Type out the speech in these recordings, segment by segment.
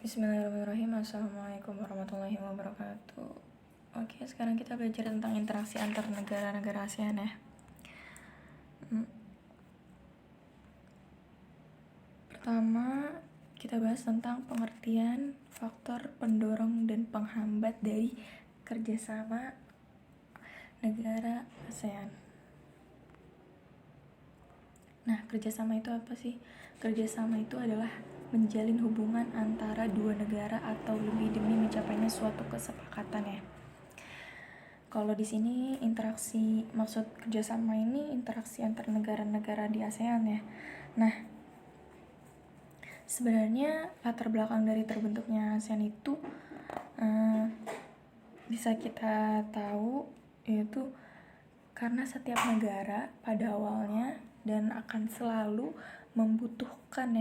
Bismillahirrahmanirrahim. Assalamualaikum warahmatullahi wabarakatuh. Oke, sekarang kita belajar tentang interaksi antar negara-negara ASEAN ya. Pertama, kita bahas tentang pengertian faktor pendorong dan penghambat dari kerjasama negara ASEAN. Nah, kerjasama itu apa sih? Kerjasama itu adalah menjalin hubungan antara dua negara atau lebih demi mencapainya suatu kesepakatan ya. Kalau di sini maksud kerjasama ini interaksi antar negara-negara di ASEAN ya. Nah, sebenarnya latar belakang dari terbentuknya ASEAN itu bisa kita tahu, yaitu karena setiap negara pada awalnya dan akan selalu membutuhkan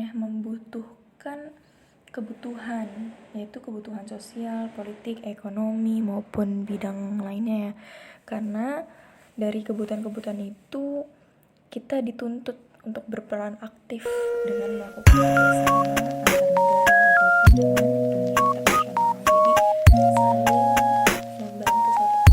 kebutuhan, yaitu kebutuhan sosial, politik, ekonomi maupun bidang lainnya ya. Karena dari kebutuhan-kebutuhan itu kita dituntut untuk berperan aktif dengan melakukan kerjasama antar negara ataupun dengan dunia internasional. Jadi saling membantu satu sama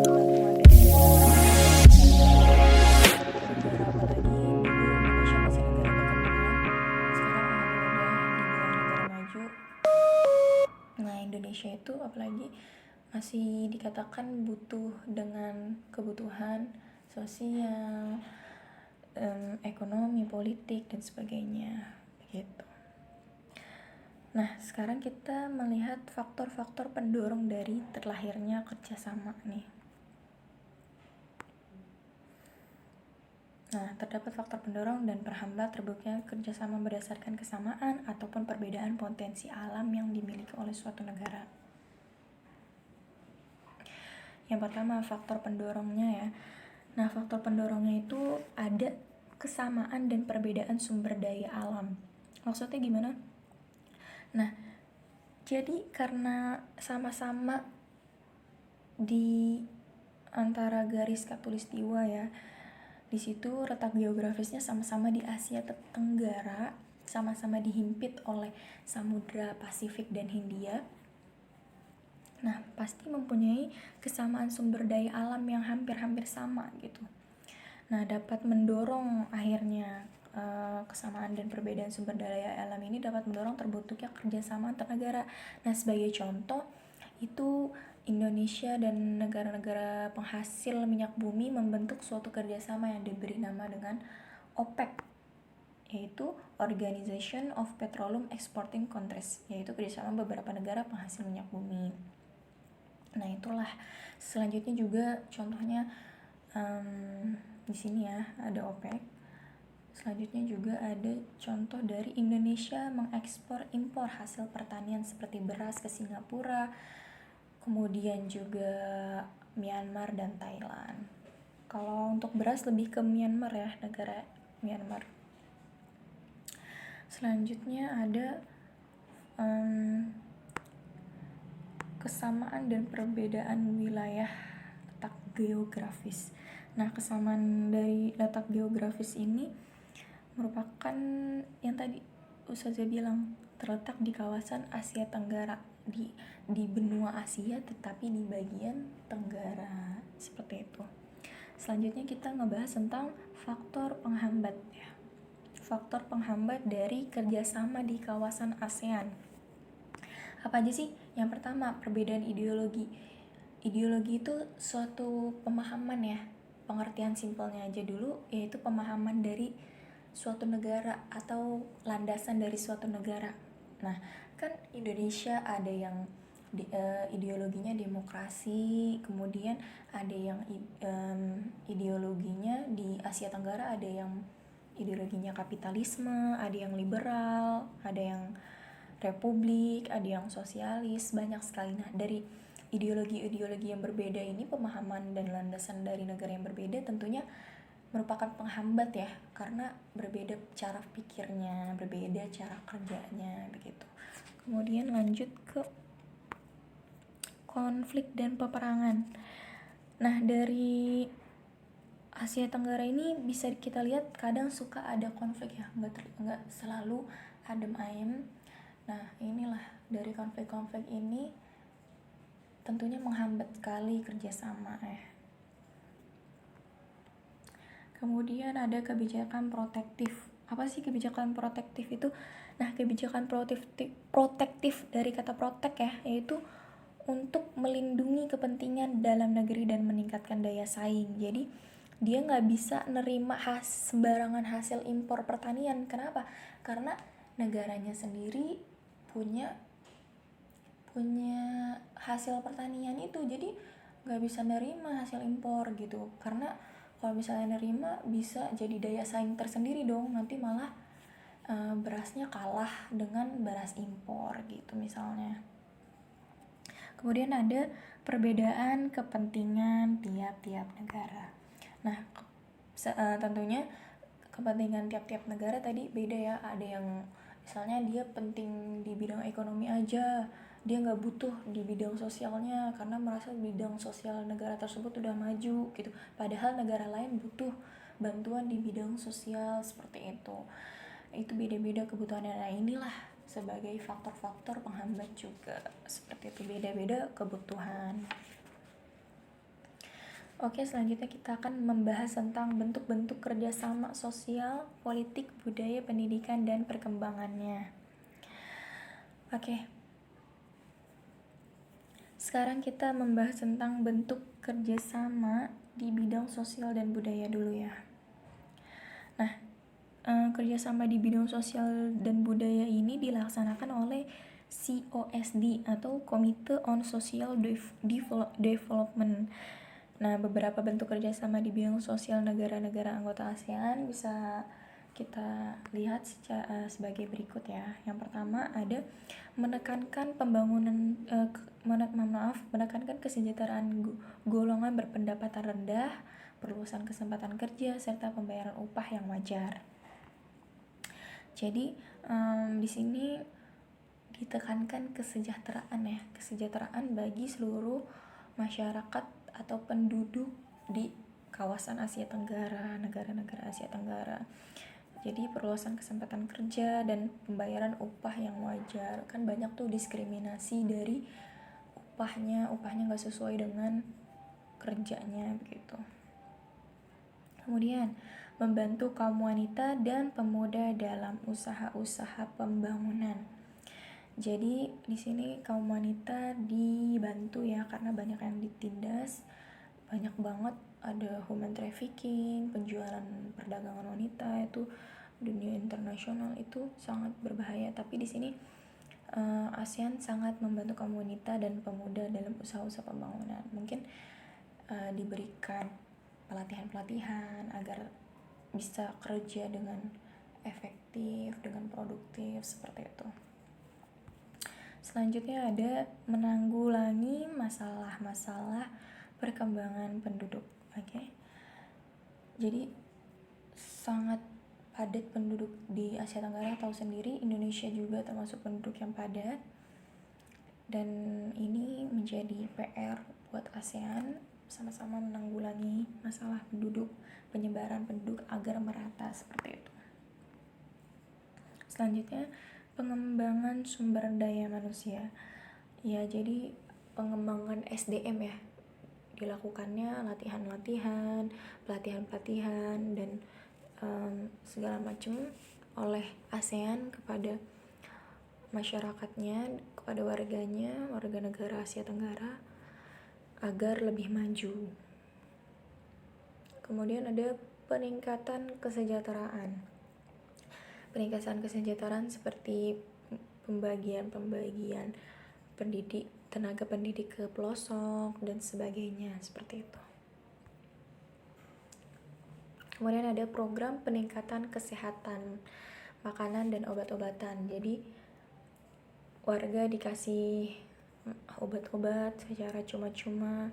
lain, saling kebutuhan masing-masing negara. Asia Tenggara Indonesia itu apalagi masih dikatakan butuh dengan kebutuhan sosial, ekonomi, politik, dan sebagainya gitu. Nah, sekarang kita melihat faktor-faktor pendorong dari terlahirnya kerjasama nih. Nah, terdapat faktor pendorong dan perhambat terbentuknya kerjasama berdasarkan kesamaan ataupun perbedaan potensi alam yang dimiliki oleh suatu negara. Yang pertama, faktor pendorongnya ya. Nah, faktor pendorongnya itu ada kesamaan dan perbedaan sumber daya alam. Maksudnya gimana? Nah, jadi karena sama-sama di antara garis khatulistiwa ya, di situ letak geografisnya sama-sama di Asia Tenggara, sama-sama dihimpit oleh Samudra Pasifik dan Hindia. Nah, pasti mempunyai kesamaan sumber daya alam yang hampir-hampir sama gitu. Nah, dapat mendorong akhirnya kesamaan dan perbedaan sumber daya alam ini dapat mendorong terbentuknya kerjasama antar negara. Nah, sebagai contoh itu Indonesia dan negara-negara penghasil minyak bumi membentuk suatu kerjasama yang diberi nama dengan OPEC, yaitu Organization of Petroleum Exporting Countries, yaitu kerjasama beberapa negara penghasil minyak bumi. Nah, itulah. Selanjutnya juga contohnya di sini ya ada OPEC. Selanjutnya juga ada contoh dari Indonesia mengekspor impor hasil pertanian seperti beras ke Singapura, kemudian juga Myanmar dan Thailand. Kalau untuk beras lebih ke Myanmar ya, negara Myanmar. Selanjutnya ada kesamaan dan perbedaan wilayah letak geografis. Nah, kesamaan dari letak geografis ini merupakan yang tadi Ustazah bilang, terletak di kawasan Asia Tenggara, di benua Asia tetapi di bagian tenggara, seperti itu. Selanjutnya kita ngebahas tentang faktor penghambat ya. Faktor penghambat dari kerjasama di kawasan ASEAN. Apa aja sih? Yang pertama, perbedaan ideologi. Ideologi itu suatu pemahaman ya. Pengertian simpelnya aja dulu, yaitu pemahaman dari suatu negara atau landasan dari suatu negara. Nah, kan Indonesia ada yang ideologinya demokrasi, kemudian ada yang ideologinya di Asia Tenggara ada yang ideologinya kapitalisme, ada yang liberal, ada yang republik, ada yang sosialis, banyak sekali. Nah, dari ideologi-ideologi yang berbeda ini, pemahaman dan landasan dari negara yang berbeda tentunya merupakan penghambat ya, karena berbeda cara pikirnya, berbeda cara kerjanya begitu. Kemudian lanjut ke konflik dan peperangan. Nah, dari Asia Tenggara ini bisa kita lihat kadang suka ada konflik ya, nggak selalu adem ayem. Nah, inilah dari konflik-konflik ini tentunya menghambat sekali kerjasama ya. Kemudian ada kebijakan protektif. Apa sih kebijakan protektif itu? Nah, kebijakan protektif dari kata protek ya, yaitu untuk melindungi kepentingan dalam negeri dan meningkatkan daya saing. Jadi dia nggak bisa nerima sembarangan hasil impor pertanian. Kenapa? Karena negaranya sendiri punya hasil pertanian itu, jadi nggak bisa nerima hasil impor gitu. Karena kalau misalnya nerima bisa jadi daya saing tersendiri dong, nanti malah berasnya kalah dengan beras impor gitu misalnya. Kemudian ada perbedaan kepentingan tiap-tiap negara. Nah, tentunya kepentingan tiap-tiap negara tadi beda ya. Ada yang misalnya dia penting di bidang ekonomi aja, dia nggak butuh di bidang sosialnya karena merasa bidang sosial negara tersebut udah maju gitu. Padahal negara lain butuh bantuan di bidang sosial seperti itu. Itu beda-beda kebutuhannya. Nah, inilah sebagai faktor-faktor penghambat juga, seperti itu, beda-beda kebutuhan. Oke, selanjutnya kita akan membahas tentang bentuk-bentuk kerjasama sosial, politik, budaya, pendidikan, dan perkembangannya. Oke, sekarang kita membahas tentang bentuk kerjasama di bidang sosial dan budaya dulu ya. Nah, kerjasama di bidang sosial dan budaya ini dilaksanakan oleh COSD atau Komite on Social Development. Nah, beberapa bentuk kerjasama di bidang sosial negara-negara anggota ASEAN bisa kita lihat sebagai berikut ya. Yang pertama ada menekankan menekankan kesejahteraan golongan berpendapatan rendah, perluasan kesempatan kerja, serta pembayaran upah yang wajar. Jadi di sini ditekankan kesejahteraan bagi seluruh masyarakat atau penduduk di kawasan Asia Tenggara, negara-negara Asia Tenggara. Jadi perluasan kesempatan kerja dan pembayaran upah yang wajar. Kan banyak tuh diskriminasi dari upahnya nggak sesuai dengan kerjanya begitu. Kemudian membantu kaum wanita dan pemuda dalam usaha-usaha pembangunan. Jadi di sini kaum wanita dibantu ya, karena banyak yang ditindas, banyak banget ada human trafficking, penjualan perdagangan wanita, itu dunia internasional itu sangat berbahaya. Tapi di sini ASEAN sangat membantu kaum wanita dan pemuda dalam usaha-usaha pembangunan. Mungkin diberikan pelatihan-pelatihan agar bisa kerja dengan efektif, dengan produktif, seperti itu. Selanjutnya ada menanggulangi masalah-masalah perkembangan penduduk. Oke. Jadi sangat padat penduduk di Asia Tenggara, tahu sendiri Indonesia juga termasuk penduduk yang padat. Dan ini menjadi PR buat ASEAN sama-sama menanggulangi masalah penduduk, penyebaran penduduk agar merata seperti itu. Selanjutnya pengembangan sumber daya manusia. Ya, jadi pengembangan SDM ya. Dilakukannya latihan-latihan, pelatihan-pelatihan dan segala macam oleh ASEAN kepada masyarakatnya, kepada warga negara Asia Tenggara agar lebih maju. Kemudian ada peningkatan kesejahteraan. Peningkatan kesejahteraan seperti pembagian tenaga pendidik ke pelosok dan sebagainya, seperti itu. Kemudian ada program peningkatan kesehatan makanan dan obat-obatan. Jadi warga dikasih obat-obat secara cuma-cuma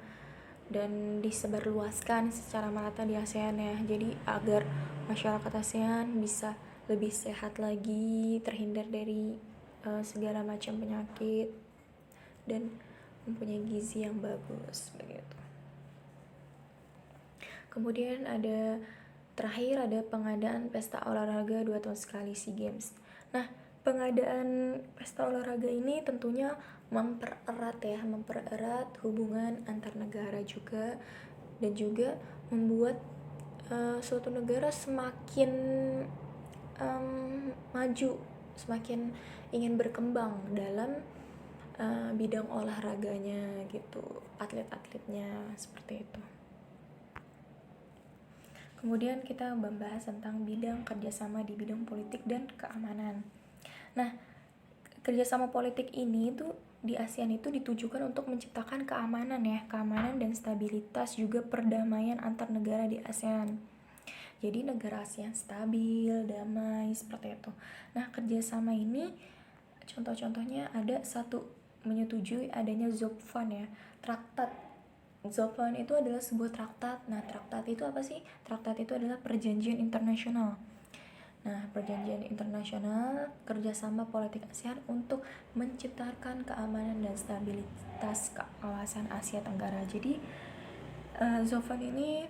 dan disebarluaskan secara merata di ASEAN ya. Jadi agar masyarakat ASEAN bisa lebih sehat lagi, terhindar dari segala macam penyakit dan mempunyai gizi yang bagus begitu. Kemudian terakhir ada pengadaan pesta olahraga 2 tahun sekali SEA Games. Nah, pengadaan pesta olahraga ini tentunya mempererat hubungan antar negara juga, dan juga membuat suatu negara semakin maju, semakin ingin berkembang dalam bidang olahraganya gitu, atlet-atletnya seperti itu. Kemudian kita membahas tentang bidang kerjasama di bidang politik dan keamanan. Nah, kerjasama politik ini tuh di ASEAN itu ditujukan untuk menciptakan keamanan dan stabilitas, juga perdamaian antar negara di ASEAN. Jadi negara ASEAN stabil, damai, seperti itu. Nah, kerjasama ini contoh-contohnya ada satu, menyetujui adanya ZOPFAN ya, traktat. ZOPFAN itu adalah sebuah traktat. Nah, traktat itu apa sih? Traktat itu adalah perjanjian internasional. Nah, perjanjian internasional kerjasama politik ASEAN untuk menciptakan keamanan dan stabilitas kawasan Asia Tenggara. Jadi, ZOPFAN ini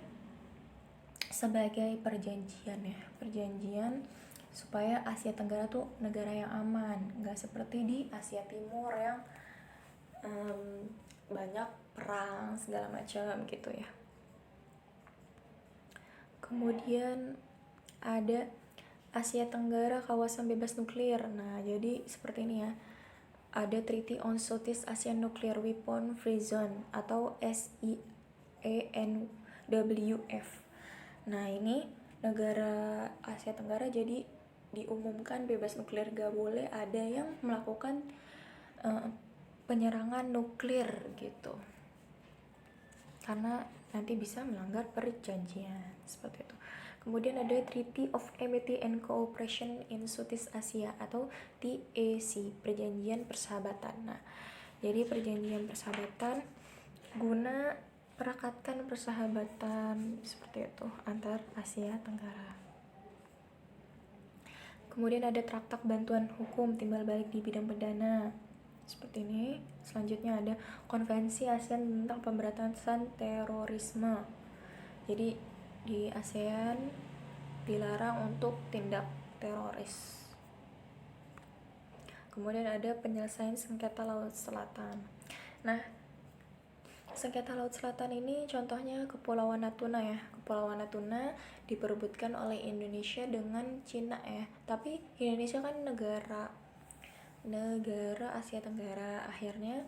sebagai perjanjian supaya Asia Tenggara tuh negara yang aman, nggak seperti di Asia Timur yang banyak perang segala macam gitu ya. Kemudian ada Asia Tenggara kawasan bebas nuklir. Nah, jadi seperti ini ya. Ada Treaty on Southeast Asian Nuclear Weapon Free Zone atau SEANWF. Nah, ini negara Asia Tenggara jadi diumumkan bebas nuklir, gak boleh ada yang melakukan penyerangan nuklir gitu, karena nanti bisa melanggar perjanjian seperti itu. Kemudian ada Treaty of Amity and Cooperation in Southeast Asia atau TAC, perjanjian persahabatan. Nah, jadi perjanjian persahabatan guna perekatkan persahabatan seperti itu antar Asia Tenggara. Kemudian ada Traktat Bantuan Hukum Timbal Balik di Bidang Pidana seperti ini. Selanjutnya ada Konvensi ASEAN tentang Pemberantasan Terorisme. Jadi di ASEAN dilarang untuk tindak teroris. Kemudian ada penyelesaian sengketa Laut Selatan. Nah, sengketa Laut Selatan ini contohnya Kepulauan Natuna ya. Kepulauan Natuna diperebutkan oleh Indonesia dengan Cina ya. Tapi Indonesia kan negara Asia Tenggara. Akhirnya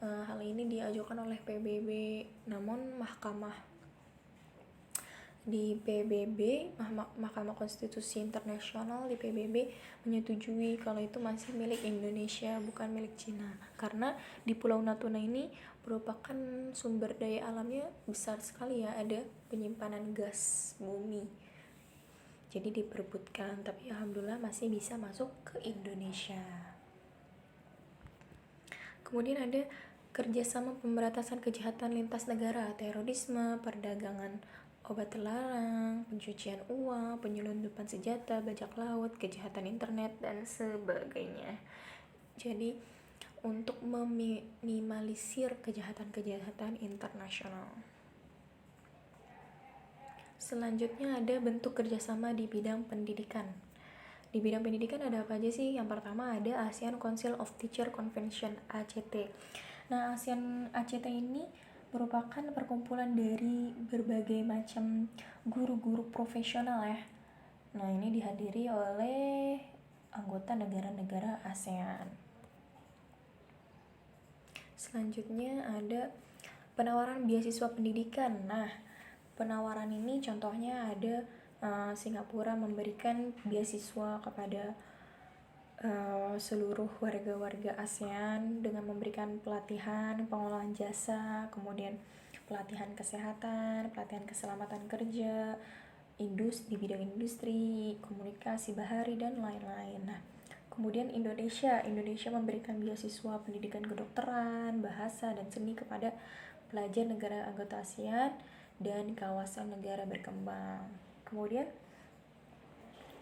hal ini diajukan oleh PBB. Namun Mahkamah Konstitusi Internasional di PBB menyetujui kalau itu masih milik Indonesia, bukan milik Cina. Karena di Pulau Natuna ini merupakan sumber daya alamnya besar sekali ya, ada penyimpanan gas bumi. Jadi diperebutkan, tapi alhamdulillah masih bisa masuk ke Indonesia. Kemudian ada kerjasama pemberantasan kejahatan lintas negara, terorisme, perdagangan obat terlarang, pencucian uang, penyelundupan senjata, bajak laut, kejahatan internet, dan sebagainya. Jadi untuk meminimalisir kejahatan-kejahatan internasional. Selanjutnya ada bentuk kerjasama di bidang pendidikan. Di bidang pendidikan ada apa aja sih? Yang pertama ada ASEAN Council of Teacher Convention ACT. Nah, ASEAN ACT ini merupakan perkumpulan dari berbagai macam guru-guru profesional ya. Nah, ini dihadiri oleh anggota negara-negara ASEAN. Selanjutnya ada penawaran beasiswa pendidikan. Nah, penawaran ini contohnya ada Singapura memberikan beasiswa kepada seluruh warga-warga ASEAN dengan memberikan pelatihan pengolahan jasa, kemudian pelatihan kesehatan, pelatihan keselamatan kerja, di bidang industri, komunikasi bahari, dan lain-lain. Nah, Kemudian Indonesia memberikan beasiswa pendidikan kedokteran, bahasa, dan seni kepada pelajar negara anggota ASEAN dan kawasan negara berkembang. Kemudian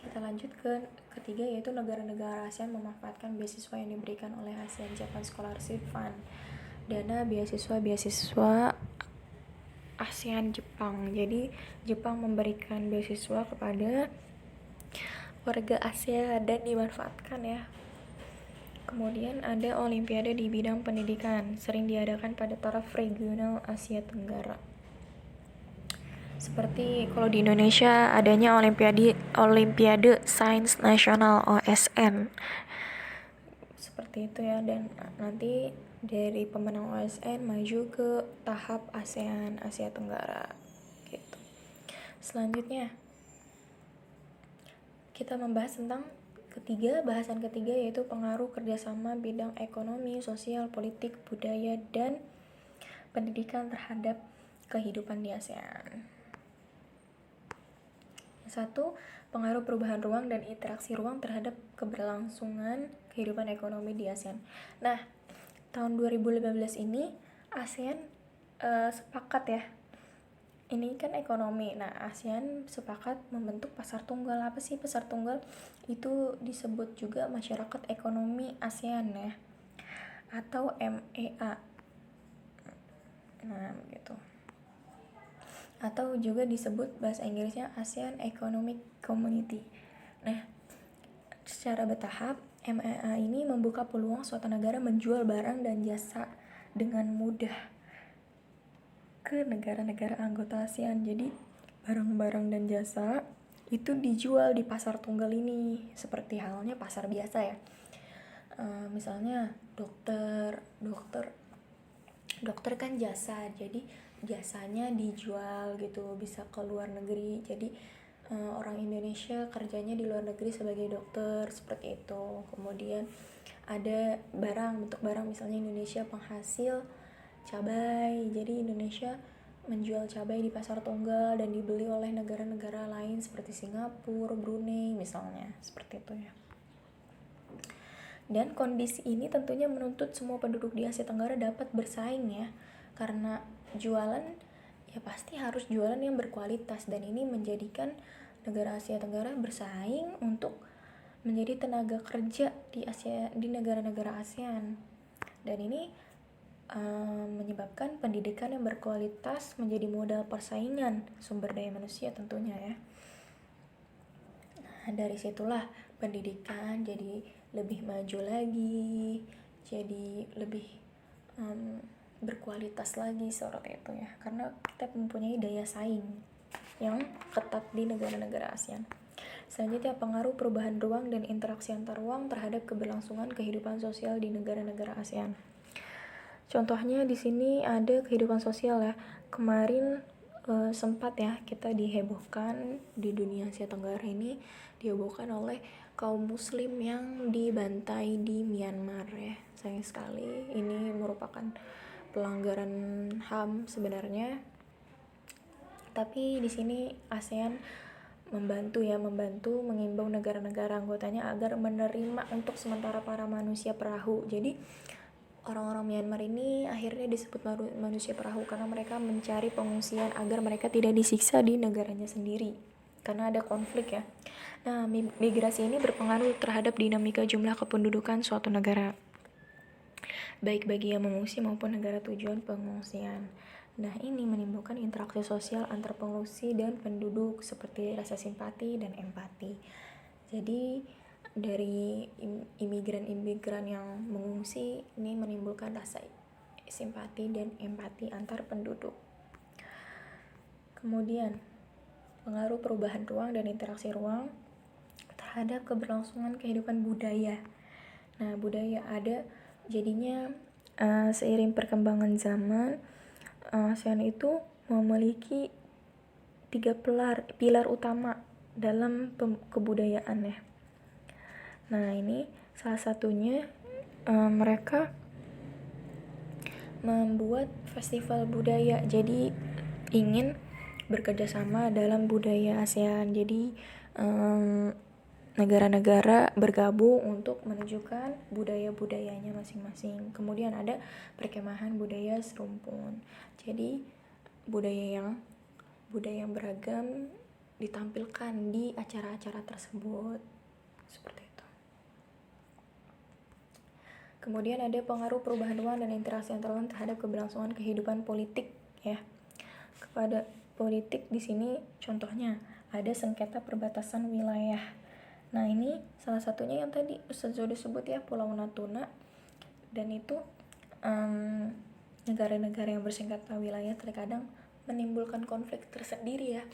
kita lanjut ke ketiga, yaitu negara-negara ASEAN memanfaatkan beasiswa yang diberikan oleh ASEAN Japan Scholarship Fund, dana beasiswa ASEAN Jepang. Jadi Jepang memberikan beasiswa kepada warga ASEAN dan dimanfaatkan ya. Kemudian ada olimpiade di bidang pendidikan, sering diadakan pada taraf regional Asia Tenggara. Seperti kalau di Indonesia adanya Olimpiade Sains Nasional OSN. Seperti itu ya, dan nanti dari pemenang OSN maju ke tahap ASEAN Asia Tenggara gitu. Selanjutnya kita membahas tentang bahasan ketiga, yaitu pengaruh kerjasama bidang ekonomi, sosial, politik, budaya, dan pendidikan terhadap kehidupan di ASEAN. Satu, pengaruh perubahan ruang dan interaksi ruang terhadap keberlangsungan kehidupan ekonomi di ASEAN. Nah, tahun 2015 ini ASEAN sepakat ya. Ini kan ekonomi. Nah, ASEAN sepakat membentuk pasar tunggal. Apa sih pasar tunggal? Itu disebut juga Masyarakat Ekonomi ASEAN ya, atau MEA. Nah, gitu. Atau juga disebut bahasa Inggrisnya ASEAN Economic Community. Nah, secara bertahap, MEA ini membuka peluang suatu negara menjual barang dan jasa dengan mudah ke negara-negara anggota ASEAN. Jadi barang-barang dan jasa itu dijual di pasar tunggal ini, seperti halnya pasar biasa ya. Misalnya dokter kan jasa, jadi jasanya dijual gitu, bisa ke luar negeri. Jadi orang Indonesia kerjanya di luar negeri sebagai dokter, seperti itu. Kemudian ada bentuk barang, misalnya Indonesia penghasil cabai, jadi Indonesia menjual cabai di pasar tunggal dan dibeli oleh negara-negara lain seperti Singapura, Brunei misalnya, seperti itu ya. Dan kondisi ini tentunya menuntut semua penduduk di Asia Tenggara dapat bersaing ya, karena jualan ya pasti harus jualan yang berkualitas, dan ini menjadikan negara Asia Tenggara bersaing untuk menjadi tenaga kerja di negara-negara ASEAN. Dan ini menyebabkan pendidikan yang berkualitas menjadi modal persaingan sumber daya manusia tentunya ya. Nah, dari situlah pendidikan jadi lebih maju lagi, jadi lebih berkualitas lagi seperti itu ya, karena kita mempunyai daya saing yang ketat di negara-negara ASEAN. Selanjutnya, pengaruh perubahan ruang dan interaksi antar ruang terhadap keberlangsungan kehidupan sosial di negara-negara ASEAN. Contohnya di sini ada kehidupan sosial ya. Kemarin sempat ya kita dihebohkan di dunia Asia Tenggara ini, dihebohkan oleh kaum muslim yang dibantai di Myanmar ya. Sayang sekali, ini merupakan pelanggaran HAM sebenarnya. Tapi di sini ASEAN membantu mengimbau negara-negara anggotanya agar menerima untuk sementara para manusia perahu. Jadi orang-orang Myanmar ini akhirnya disebut manusia perahu karena mereka mencari pengungsian agar mereka tidak disiksa di negaranya sendiri karena ada konflik ya. Nah, migrasi ini berpengaruh terhadap dinamika jumlah kependudukan suatu negara, baik bagi yang mengungsi maupun negara tujuan pengungsian. Nah, ini menimbulkan interaksi sosial antar pengungsi dan penduduk seperti rasa simpati dan empati. Jadi dari imigran yang mengungsi ini menimbulkan rasa simpati dan empati antar penduduk. Kemudian pengaruh perubahan ruang dan interaksi ruang terhadap keberlangsungan kehidupan budaya. Nah, budaya ada jadinya seiring perkembangan zaman, ASEAN itu memiliki 3 pilar utama dalam kebudayaan ya. Nah, ini salah satunya mereka membuat festival budaya. Jadi ingin bekerja sama dalam budaya ASEAN. Jadi negara-negara bergabung untuk menunjukkan budaya-budayanya masing-masing. Kemudian ada perkemahan budaya serumpun. Jadi budaya yang beragam ditampilkan di acara-acara tersebut. Seperti itu. Kemudian ada pengaruh perubahan ruang dan interaksi antar ruang terhadap keberlangsungan kehidupan politik ya. Kepada politik di sini contohnya ada sengketa perbatasan wilayah. Nah, ini salah satunya yang tadi Ustaz sudah sebut ya, Pulau Natuna. Dan itu negara-negara yang bersengketa wilayah terkadang menimbulkan konflik tersendiri ya.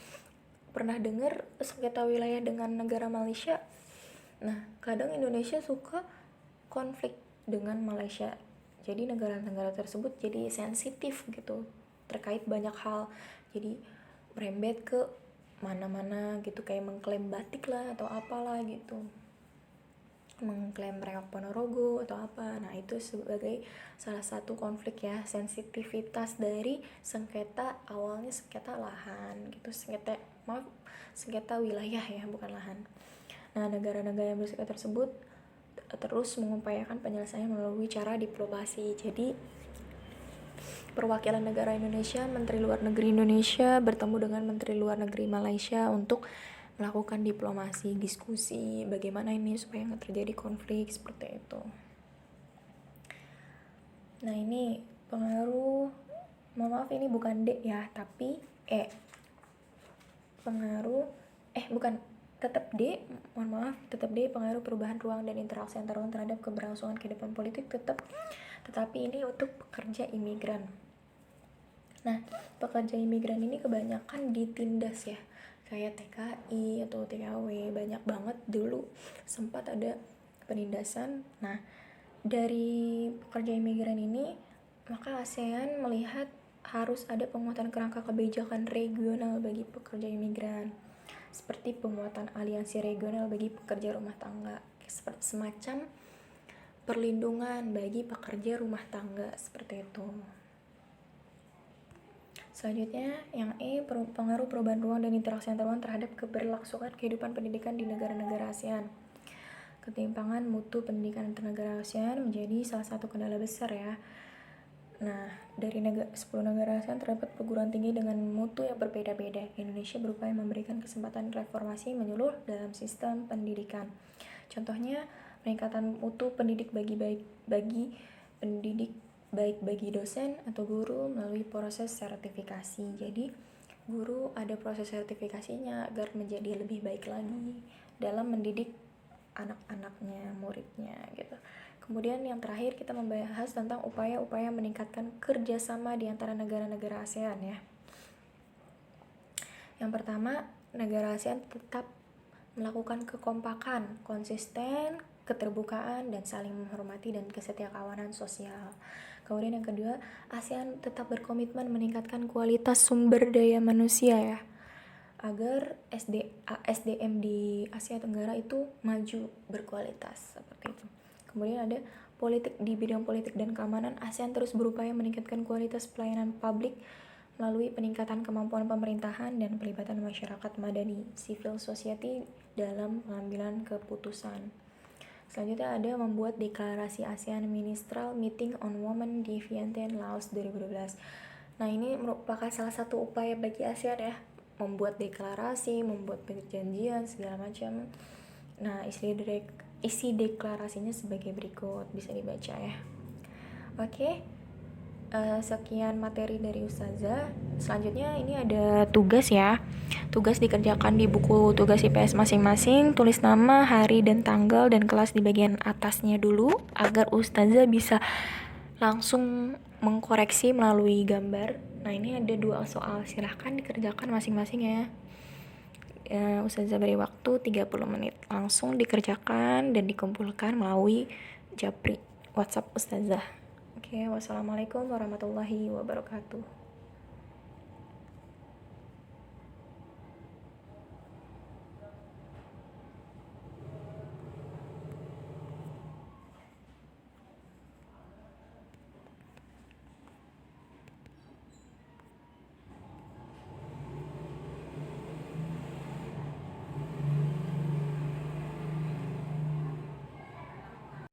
Pernah dengar sengketa wilayah dengan negara Malaysia? Nah, kadang Indonesia suka konflik dengan Malaysia. Jadi negara-negara tersebut jadi sensitif gitu terkait banyak hal. Jadi merembet ke mana-mana gitu, kayak mengklaim batik lah atau apalah gitu, mengklaim reok Ponorogo atau apa. Nah, itu sebagai salah satu konflik ya, sensitivitas dari sengketa, awalnya sengketa lahan gitu, sengketa wilayah ya, bukan lahan. Nah, negara-negara yang bersengketa tersebut terus mengupayakan penyelesaian melalui cara diplomasi. Jadi perwakilan negara Indonesia, Menteri Luar Negeri Indonesia bertemu dengan Menteri Luar Negeri Malaysia untuk melakukan diplomasi, diskusi bagaimana ini supaya nggak terjadi konflik seperti itu. Nah, ini pengaruh, maaf ini bukan D ya, tapi E. Pengaruh, tetap D, mohon maaf, tetap D, pengaruh perubahan ruang dan interaksi antar ruang terhadap keberlangsungan kehidupan politik tetapi ini untuk pekerja imigran. Nah, pekerja imigran ini kebanyakan ditindas ya, kayak TKI atau TKW, banyak banget dulu sempat ada penindasan. Nah, dari pekerja imigran ini, maka ASEAN melihat harus ada penguatan kerangka kebijakan regional bagi pekerja imigran, seperti penguatan aliansi regional bagi pekerja rumah tangga, semacam perlindungan bagi pekerja rumah tangga, seperti itu. Selanjutnya, yang E, pengaruh perubahan ruang dan interaksi antar ruang terhadap keberlangsungan kehidupan pendidikan di negara-negara ASEAN. Ketimpangan mutu pendidikan antar negara ASEAN menjadi salah satu kendala besar ya. Nah, dari 10 negara ASEAN terdapat perguruan tinggi dengan mutu yang berbeda-beda. Indonesia berupaya memberikan kesempatan reformasi menyeluruh dalam sistem pendidikan. Contohnya, peningkatan mutu pendidik bagi pendidik baik bagi dosen atau guru melalui proses sertifikasi. Jadi guru ada proses sertifikasinya agar menjadi lebih baik lagi dalam mendidik anak-anaknya, muridnya gitu. Kemudian yang terakhir kita membahas tentang upaya-upaya meningkatkan kerjasama di antara negara-negara ASEAN ya. Yang pertama, negara ASEAN tetap melakukan kekompakan, konsisten, keterbukaan, dan saling menghormati dan kesetiakawanan sosial. Kemudian yang kedua, ASEAN tetap berkomitmen meningkatkan kualitas sumber daya manusia ya, agar SDM di Asia Tenggara itu maju berkualitas, seperti itu. Kemudian ada di bidang politik dan keamanan, ASEAN terus berupaya meningkatkan kualitas pelayanan publik melalui peningkatan kemampuan pemerintahan dan pelibatan masyarakat madani, civil society dalam pengambilan keputusan. Selanjutnya ada membuat deklarasi ASEAN Ministerial Meeting on Women di Vientiane, Laos 2012. Nah, ini merupakan salah satu upaya bagi ASEAN ya, membuat deklarasi, membuat perjanjian segala macam. Nah, isi deklarasinya sebagai berikut, bisa dibaca ya. Oke. Sekian materi dari Ustazah. Selanjutnya ini ada tugas ya. Tugas dikerjakan di buku tugas IPS masing-masing. Tulis nama, hari dan tanggal dan kelas di bagian atasnya dulu agar Ustazah bisa langsung mengkoreksi melalui gambar. Nah, ini ada 2 soal. Silahkan dikerjakan masing-masing ya. Ustazah beri waktu 30 menit. Langsung dikerjakan dan dikumpulkan melalui japri WhatsApp Ustazah. Oke, wassalamualaikum warahmatullahi wabarakatuh.